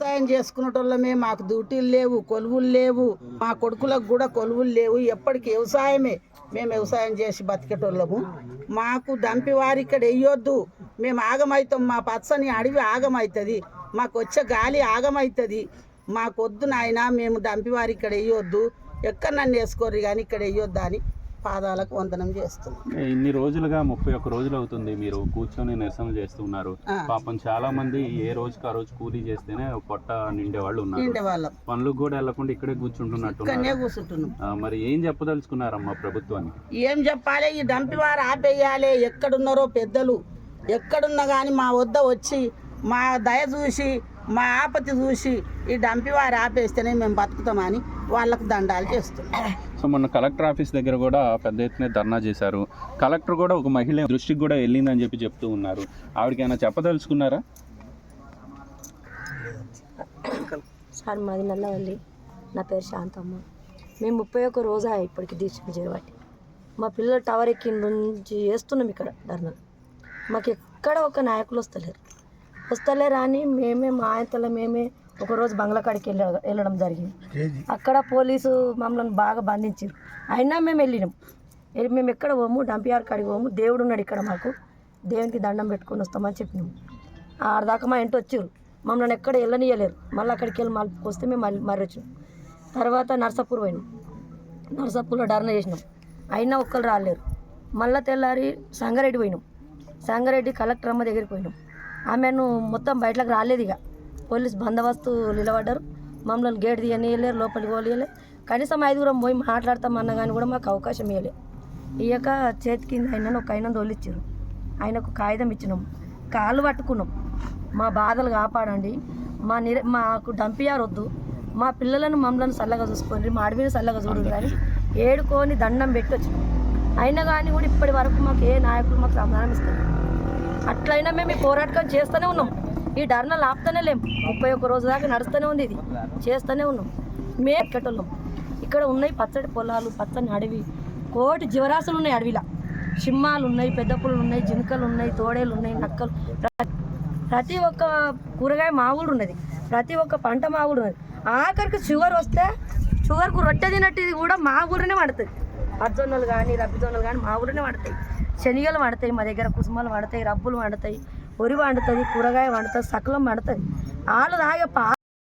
వ్యవసాయం చేసుకునేటోళ్ళమే, మాకు డ్యూటీలు లేవు, కొలువులు లేవు, మా కొడుకులకు కూడా కొలువులు లేవు. ఎప్పటికి వ్యవసాయమే, మేము వ్యవసాయం చేసి బతికేటోళ్ళము. మాకు దంపివారి ఇక్కడ వేయొద్దు, మేము ఆగమవుతాం. మా పచ్చని అడవి ఆగమవుతుంది, మాకు వచ్చే గాలి ఆగమవుతుంది. మాకొద్దు నాయన, మేము దంపివారి ఇక్కడ వేయొద్దు, ఎక్కడ నన్ను వేసుకోర్రు కానీ ఇక్కడ వేయొద్దా అని పాదాలకు వందనం చేస్తున్నాం. ఇన్ని రోజులుగా 31 రోజులు అవుతుంది మీరు కూర్చొని నిరసన చేస్తున్నారు. పాపం చాలా మంది ఏ రోజుకి ఆ రోజు కూలీ చేస్తేనే పొట్ట నిండే వాళ్ళు ఉన్నారు. పనులకు కూడా వెళ్లకుండా ఇక్కడే కూర్చుంటున్నాం. మరి ఏం చెప్పదలుచుకున్నారమ్మా ప్రభుత్వానికి? ఏం చెప్పాలి, ఈ డంపివారు ఆపేయాలి. ఎక్కడున్నారో పెద్దలు, ఎక్కడున్నా కానీ మా వద్ద వచ్చి మా దయ చూసి మా ఆపత్తి చూసి ఈ డంపివారు ఆపేస్తేనే మేము బతుకుతామని వాళ్ళకు దండాలు చేస్తున్నాం. సో మొన్న కలెక్టర్ ఆఫీస్ దగ్గర కూడా పెద్ద ఎత్తున ధర్నా చేశారు. కలెక్టర్ కూడా ఒక మహిళ దృష్టికి కూడా వెళ్ళిందని చెప్తూ ఉన్నారు. ఆవిడకి ఏమైనా చెప్పదలుచుకున్నారా? సార్ మాది నల్లవల్లి, నా పేరు శాంతమ్మ. మేము 31 రోజా ఇప్పటికి దీక్ష చేయబట్టి మా పిల్లలు టవర్ ఎక్కి నుంచి చేస్తున్నాం ఇక్కడ ధర్నా. మాకు ఎక్కడ ఒక నాయకులు వస్తలేరు అని మేమే మా ఆయనతల మేమే ఒకరోజు బంగ్లా కాడికి వెళ్ళడం జరిగింది. అక్కడ పోలీసు మమ్మల్ని బాగా బంధించారు. అయినా మేము వెళ్ళినాం. మేము ఎక్కడ పోము, డంపియార్ కాడికి పోము, దేవుడు ఉన్నాడు ఇక్కడ, మాకు దేవునికి దండం పెట్టుకొని వస్తామని చెప్పినాము. ఆడదాకా మా ఇంటి వచ్చారు, మమ్మల్ని ఎక్కడ వెళ్ళనియలేరు. మళ్ళీ అక్కడికి వెళ్ళి మళ్ళీ వస్తే మేము మళ్ళీ వచ్చినాం. తర్వాత నర్సాపూర్ పోయినాం, నర్సాపూర్లో ధర్నా చేసినాం. అయినా ఒక్కరు రాలేరు. మళ్ళీ తెల్లారి సంగారెడ్డి పోయినాం. సంగారెడ్డి కలెక్టర్ అమ్మ దగ్గరికి పోయినాం. ఆమెను మొత్తం బయటకు రాలేదు. ఇక పోలీస్ బందోబస్తు నిలబడ్డారు. మమ్మల్ని గేట్ తీయనియలేరు, లోపలికి పోలేరు. కనీసం 5 పోయి మాట్లాడతామన్నా కానీ కూడా మాకు అవకాశం ఇవ్వలేదు. ఇయ్యక చేతి కింద ఆయన తోలిచ్చారు. ఆయనకు కాగితం ఇచ్చినాం, కాళ్ళు పట్టుకున్నాం. మా బాధలు కాపాడండి, మాకు డంపియార్ వద్దు, మా పిల్లలను మమ్మల్ని చల్లగా చూసుకోండి, మా అడవిని చల్లగా చూడండి కానీ ఏడుకొని దండం పెట్టి వచ్చినాం. అయినా కానీ కూడా ఇప్పటి వరకు మాకు ఏ నాయకులు మాకు సమాధానం ఇస్తారు. అట్లయినా మేము ఈ పోరాటం చేస్తూనే ఉన్నాం. ఈ ధర్నాలు ఆపుతూనే లేము. 31 రోజు దాకా నడుస్తూనే ఉంది, ఇది చేస్తూనే ఉన్నాం. మేము ఎక్కటోళ్ళం. ఇక్కడ ఉన్నాయి పచ్చడి పొలాలు, పచ్చని అడవి, కోటి జీవరాశులు ఉన్నాయి అడవిలో. సింహాలు ఉన్నాయి, పెద్ద పులులు ఉన్నాయి, జింకలు ఉన్నాయి, తోడేలు ఉన్నాయి, నక్కలు. ప్రతి ఒక్క కూరగాయ మా ఊరు ఉన్నది, ప్రతి ఒక్క పంట మా ఊరు ఉన్నది. ఆఖరికి షుగర్ వస్తే షుగర్కు రొట్టె తినట్టు కూడా మా ఊరినే పడుతుంది. అజ్జొన్నలు కానీ రబ్బిజొన్నలు కానీ మా ఊరినే పడతాయి. శనగలు వండుతాయి మా దగ్గర, కుసుమలు వండుతాయి, రబ్బులు వండుతాయి, వరి వండుతుంది, కూరగాయ వండుతుంది, సకలం వండుతుంది. వాళ్ళు తాగే